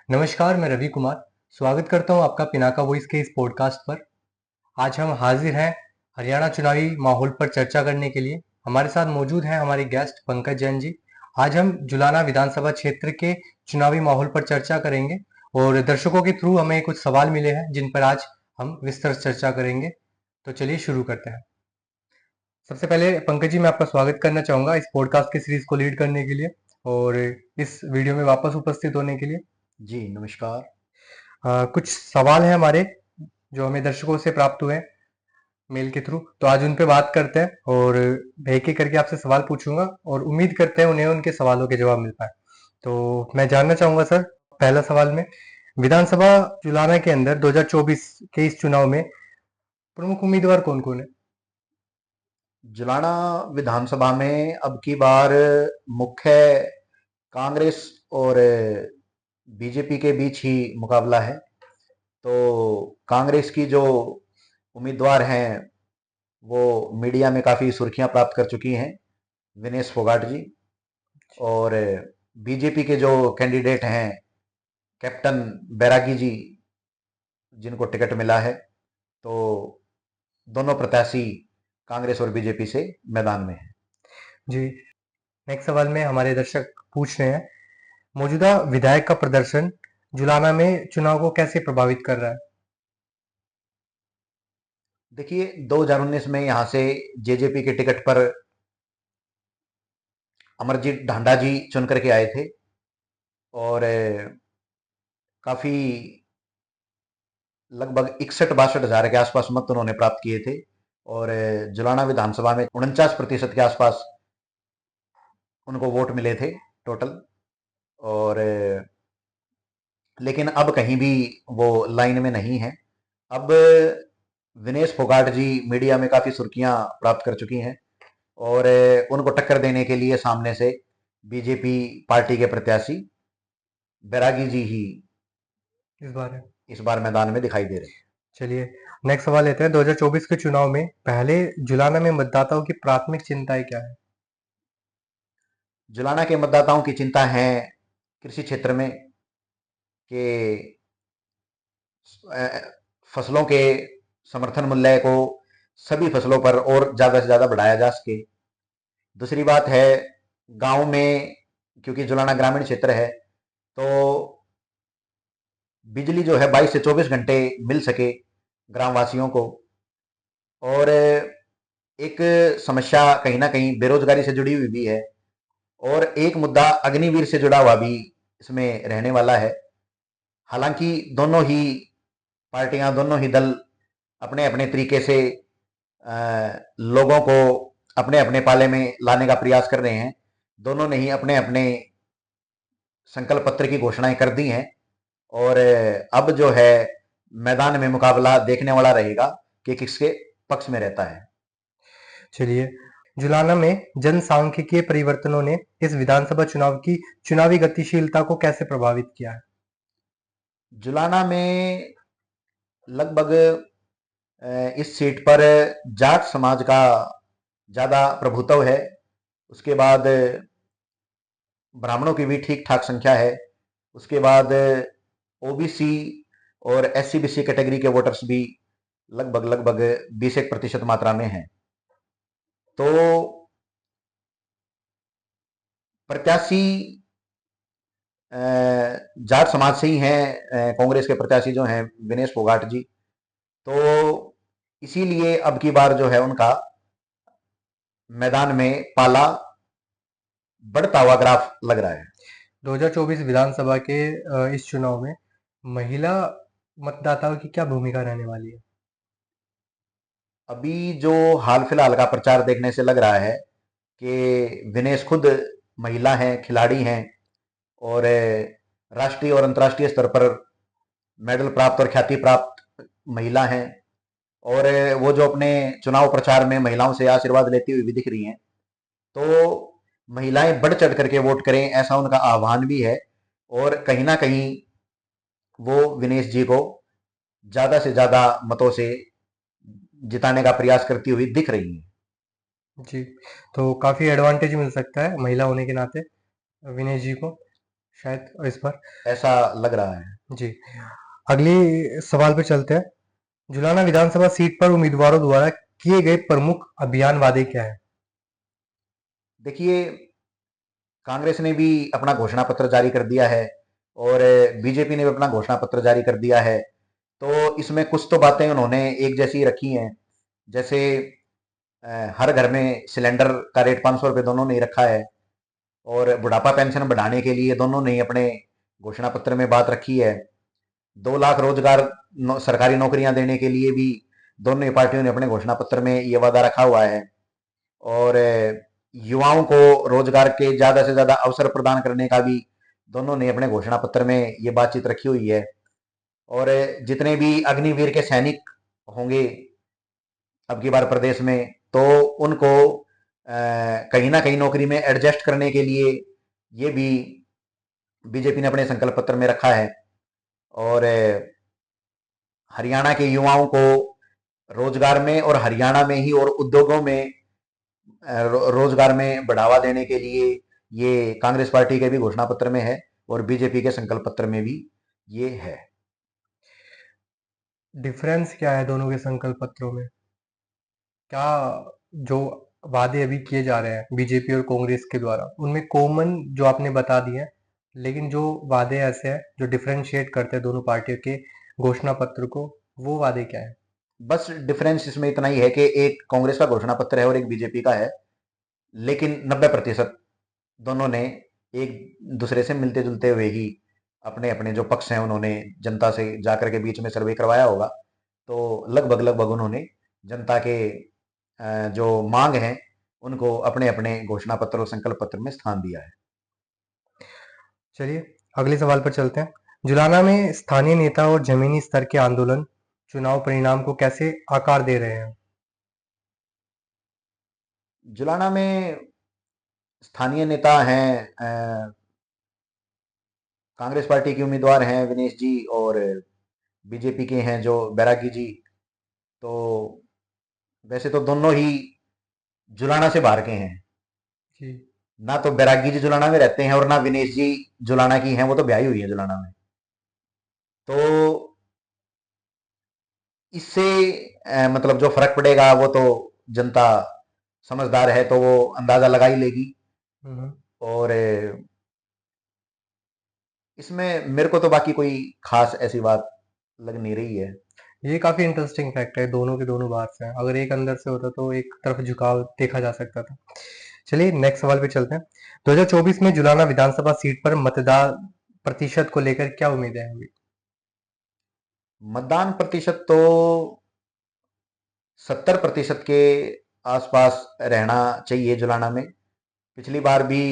नमस्कार, मैं रवि कुमार। स्वागत करता हूँ आपका पिनाका वॉइस के इस पॉडकास्ट पर। आज हम हाजिर हैं हरियाणा चुनावी माहौल पर चर्चा करने के लिए। हमारे साथ मौजूद हैं हमारे गेस्ट पंकज जैन जी। आज हम जुलाना विधानसभा क्षेत्र के चुनावी माहौल पर चर्चा करेंगे और दर्शकों के थ्रू हमें कुछ सवाल मिले हैं जिन पर आज हम विस्तृत चर्चा करेंगे। तो चलिए शुरू करते हैं। सबसे पहले पंकज जी, मैं आपका स्वागत करना चाहूंगा इस पॉडकास्ट की सीरीज को लीड करने के लिए और इस वीडियो में वापस उपस्थित होने के लिए। जी, नमस्कार। कुछ सवाल हैं हमारे जो हमें दर्शकों से प्राप्त हुए हैं मेल के थ्रू, तो आज उन पे बात करते हैं और एक एक करके आपसे सवाल पूछूंगा और उम्मीद करते हैं उन्हें उनके सवालों के जवाब मिल पाए। तो मैं जानना चाहूंगा सर, पहला सवाल में विधानसभा जुलाना के अंदर 2024 के इस चुनाव में प्रमुख उम्मीदवार कौन कौन है? जुलाना विधानसभा में अब की बार मुख्य कांग्रेस और बीजेपी के बीच ही मुकाबला है। तो कांग्रेस की जो उम्मीदवार हैं, वो मीडिया में काफ़ी सुर्खियां प्राप्त कर चुकी हैं, विनेश फोगाट जी। और बीजेपी के जो कैंडिडेट हैं, कैप्टन बैरागी जी, जिनको टिकट मिला है, तो दोनों प्रत्याशी कांग्रेस और बीजेपी से मैदान में हैं। जी, नेक्स्ट सवाल में हमारे दर्शक पूछ रहे हैं, मौजूदा विधायक का प्रदर्शन जुलाना में चुनाव को कैसे प्रभावित कर रहा है? देखिए, 2019 में यहाँ से जेजेपी के टिकट पर अमरजीत ढांडा जी चुन करके आए थे और काफी लगभग 61-62 हजार के आसपास मत उन्होंने प्राप्त किए थे। और जुलाना विधानसभा में 49% के आसपास उनको वोट मिले थे टोटल। और लेकिन अब कहीं भी वो लाइन में नहीं है। अब विनेश फोगाट जी मीडिया में काफी सुर्खियां प्राप्त कर चुकी हैं और उनको टक्कर देने के लिए सामने से बीजेपी पार्टी के प्रत्याशी बैरागी जी ही इस बार है। इस बार मैदान में दिखाई दे रहे हैं। चलिए, नेक्स्ट सवाल लेते हैं। 2024 के चुनाव में पहले जुलाना में मतदाताओं की प्राथमिक चिंताएं क्या है? जुलाना के मतदाताओं की चिंता है कृषि क्षेत्र में कि फसलों के समर्थन मूल्य को सभी फसलों पर और ज्यादा से ज्यादा बढ़ाया जा सके। दूसरी बात है, गांव में, क्योंकि जुलाना ग्रामीण क्षेत्र है, तो बिजली जो है 22 से 24 घंटे मिल सके ग्रामवासियों को। और एक समस्या कहीं ना कहीं बेरोजगारी से जुड़ी हुई भी है और एक मुद्दा अग्निवीर से जुड़ा हुआ भी इसमें रहने वाला है। हालांकि दोनों ही पार्टियां, दोनों ही दल अपने अपने तरीके से लोगों को अपने अपने पाले में लाने का प्रयास कर रहे हैं। दोनों ने ही अपने अपने संकल्प पत्र की घोषणाएं कर दी हैं और अब जो है मैदान में मुकाबला देखने वाला रहेगा कि किसके पक्ष में रहता है। चलिए, जुलाना में जनसांख्यिकीय परिवर्तनों ने इस विधानसभा चुनाव की चुनावी गतिशीलता को कैसे प्रभावित किया है? जुलाना में लगभग इस सीट पर जाट समाज का ज्यादा प्रभुत्व है। उसके बाद ब्राह्मणों की भी ठीक ठाक संख्या है। उसके बाद ओबीसी और एससी बीसी कैटेगरी के वोटर्स भी लगभग लगभग 20% मात्रा में हैं। तो प्रत्याशी जाट समाज से ही हैं, कांग्रेस के प्रत्याशी जो हैं विनेश फोगाट जी। तो इसीलिए अब की बार जो है उनका मैदान में पाला बढ़ता हुआ ग्राफ लग रहा है। 2024 विधानसभा के इस चुनाव में महिला मतदाताओं की क्या भूमिका रहने वाली है? अभी जो हाल फिलहाल का प्रचार देखने से लग रहा है कि विनेश खुद महिला हैं, खिलाड़ी हैं और राष्ट्रीय और अंतर्राष्ट्रीय स्तर पर मेडल प्राप्त और ख्याति प्राप्त महिला हैं। और वो जो अपने चुनाव प्रचार में महिलाओं से आशीर्वाद लेती हुई भी दिख रही हैं। तो महिलाएं बढ़ चढ़ करके वोट करें, ऐसा उनका आह्वान भी है। और कहीं ना कहीं वो विनेश जी को ज्यादा से ज्यादा मतों से जिताने का प्रयास करती हुई दिख रही हैं। जी, तो काफी एडवांटेज मिल सकता है महिला होने के नाते विनेश जी को। शायद इस पर। ऐसा लग रहा है। जी, अगली सवाल पे चलते हैं। जुलाना विधानसभा सीट पर उम्मीदवारों द्वारा किए गए प्रमुख अभियान वादे क्या है? देखिए, कांग्रेस ने भी अपना घोषणा पत्र जारी कर दिया है और बीजेपी ने भी अपना घोषणा पत्र जारी कर दिया है। तो इसमें कुछ तो बातें उन्होंने एक जैसी रखी हैं। जैसे हर घर में सिलेंडर का रेट 500 रुपये दोनों ने ही रखा है, और बुढ़ापा पेंशन बढ़ाने के लिए दोनों ने ही अपने घोषणा पत्र में बात रखी है। 2 लाख रोजगार सरकारी नौकरियां देने के लिए भी दोनों ही पार्टियों ने अपने घोषणा पत्र में ये वादा रखा हुआ है। और युवाओं को रोजगार के ज्यादा से ज्यादा अवसर प्रदान करने का भी दोनों ने अपने घोषणा पत्र में ये बातचीत रखी हुई है। और जितने भी अग्निवीर के सैनिक होंगे अब की बार प्रदेश में, तो उनको कहीं ना कहीं नौकरी में एडजस्ट करने के लिए ये भी बीजेपी ने अपने संकल्प पत्र में रखा है। और हरियाणा के युवाओं को रोजगार में और हरियाणा में ही और उद्योगों में रोजगार में बढ़ावा देने के लिए ये कांग्रेस पार्टी के भी घोषणा पत्र में है और बीजेपी के संकल्प पत्र में भी ये है। डिफरेंस क्या है दोनों के संकल्प पत्रों में? क्या जो वादे अभी किए जा रहे हैं बीजेपी और कांग्रेस के द्वारा, उनमें कॉमन जो आपने बता दिए हैं, लेकिन जो वादे ऐसे हैं जो डिफरेंशिएट करते हैं दोनों पार्टियों के घोषणा पत्र को, वो वादे क्या है? बस डिफरेंस इसमें इतना ही है कि एक कांग्रेस का घोषणा पत्र है और एक बीजेपी का है, लेकिन 90% दोनों ने एक दूसरे से मिलते जुलते हुए ही अपने अपने जो पक्ष हैं उन्होंने जनता से जाकर के बीच में सर्वे करवाया होगा। तो लगभग लगभग उन्होंने जनता के जो मांग हैं उनको अपने अपने घोषणा पत्र और संकल्प पत्र में स्थान दिया है। चलिए, अगले सवाल पर चलते हैं। जुलाना में स्थानीय नेता और जमीनी स्तर के आंदोलन चुनाव परिणाम को कैसे आकार दे रहे हैं? जुलाना में स्थानीय नेता हैं, कांग्रेस पार्टी के उम्मीदवार हैं विनेश जी, और बीजेपी के हैं जो बैरागी जी। तो वैसे तो दोनों ही जुलाना से बाहर के हैं। जी। ना तो बैरागी जी जुलाना में रहते हैं और ना विनेश जी जुलाना की हैं, वो तो ब्याही हुई है जुलाना में। तो इससे मतलब जो फर्क पड़ेगा वो तो जनता समझदार है, तो वो अंदाजा लगा ही लेगी। हम्म। और इसमें मेरे को तो बाकी कोई खास ऐसी बात लग नहीं रही है। ये काफी इंटरेस्टिंग फैक्ट है, दोनों के दोनों बाहर से हैं। अगर एक अंदर से होता तो एक तरफ झुकाव देखा जा सकता था। चलिए, नेक्स्ट सवाल पे चलते हैं। 2024 में जुलाना विधानसभा सीट पर मतदान प्रतिशत को लेकर क्या उम्मीदें हैं अभी? मतदान प्रतिशत तो 70% के आसपास रहना चाहिए जुलाना में। पिछली बार भी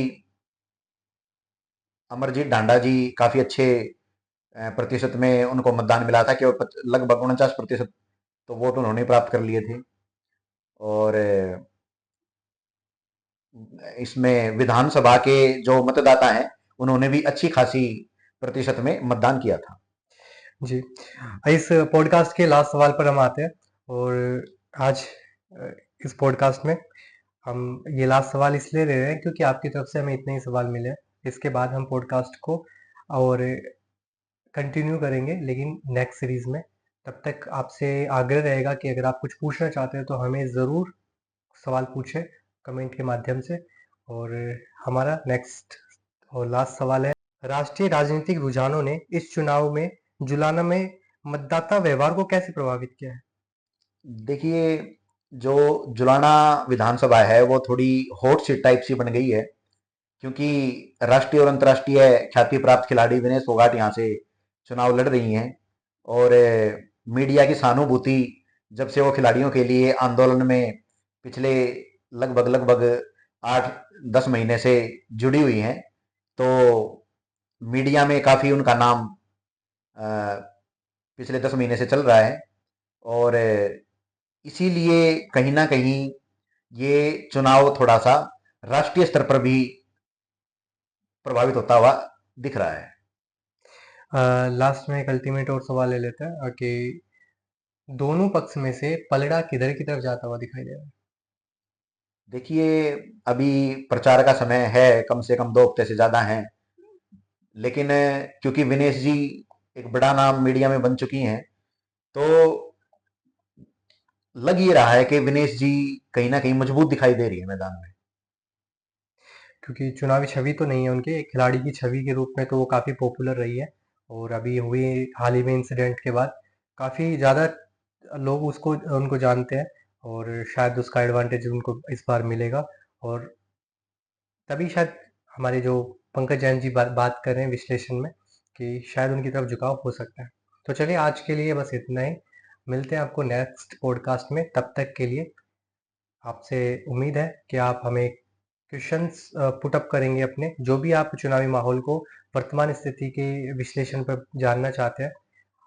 अमरजीत ढांडा जी काफी अच्छे प्रतिशत में उनको मतदान मिला था, केवल लगभग 49% तो वोट उन्होंने प्राप्त कर लिए थे। और इसमें विधानसभा के जो मतदाता हैं उन्होंने भी अच्छी खासी प्रतिशत में मतदान किया था। जी, इस पॉडकास्ट के लास्ट सवाल पर हम आते हैं। और आज अ, इस पॉडकास्ट में हम ये लास्ट सवाल इसलिए ले रहे हैं क्योंकि आपकी तरफ से हमें इतने ही सवाल मिले हैं। इसके बाद हम पॉडकास्ट को और कंटिन्यू करेंगे, लेकिन नेक्स्ट सीरीज में। तब तक आपसे आग्रह रहेगा कि अगर आप कुछ पूछना चाहते हैं तो हमें ज़रूर सवाल पूछें कमेंट के माध्यम से। और हमारा नेक्स्ट और लास्ट सवाल है, राष्ट्रीय राजनीतिक रुझानों ने इस चुनाव में जुलाना में मतदाता व्यवहार को कैसे प्रभावित किया है? देखिए, जो जुलाना विधानसभा है वो थोड़ी हॉट सीट टाइप सी बन गई है, क्योंकि राष्ट्रीय और अंतर्राष्ट्रीय ख्याति प्राप्त खिलाड़ी विनेश फोगाट यहाँ से चुनाव लड़ रही हैं। और मीडिया की सहानुभूति जब से वो खिलाड़ियों के लिए आंदोलन में पिछले लगभग लगभग 8-10 महीने से जुड़ी हुई हैं, तो मीडिया में काफी उनका नाम अ, पिछले 10 महीने से चल रहा है। और इसीलिए कहीं ना कहीं ये चुनाव थोड़ा सा राष्ट्रीय स्तर पर भी प्रभावित होता हुआ दिख रहा है। लास्ट में एक अल्टीमेट और सवाल ले लेते हैं कि दोनों पक्ष में से पलड़ा किधर की तरफ जाता हुआ दिखाई दे रहा है? देखिए, अभी प्रचार का समय है, कम से कम 2 हफ्ते से ज्यादा हैं। लेकिन क्योंकि विनेश जी एक बड़ा नाम मीडिया में बन चुकी हैं, तो लग ये रहा है कि विनेश जी कहीं ना कहीं मजबूत दिखाई दे रही है मैदान में। क्योंकि चुनावी छवि तो नहीं है उनके, एक खिलाड़ी की छवि के रूप में तो वो काफ़ी पॉपुलर रही है। और अभी हुई हाल ही में इंसिडेंट के बाद काफ़ी ज़्यादा लोग उसको उनको जानते हैं, और शायद उसका एडवांटेज उनको इस बार मिलेगा। और तभी शायद हमारे जो पंकज जैन जी बात कर रहे हैं विश्लेषण में कि शायद उनकी तरफ झुकाव हो सकता है। तो चलिए आज के लिए बस इतना ही। मिलते हैं आपको नेक्स्ट पॉडकास्ट में। तब तक के लिए आपसे उम्मीद है कि आप हमें क्वेश्चंस पुट अप करेंगे अपने, जो भी आप चुनावी माहौल को वर्तमान स्थिति के विश्लेषण पर जानना चाहते हैं।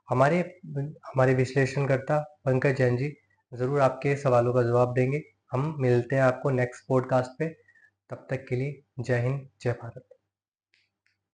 हमारे हमारे विश्लेषणकर्ता पंकज जैन जी ज़रूर आपके सवालों का जवाब देंगे। हम मिलते हैं आपको नेक्स्ट पॉडकास्ट पे। तब तक के लिए जय हिंद, जय भारत।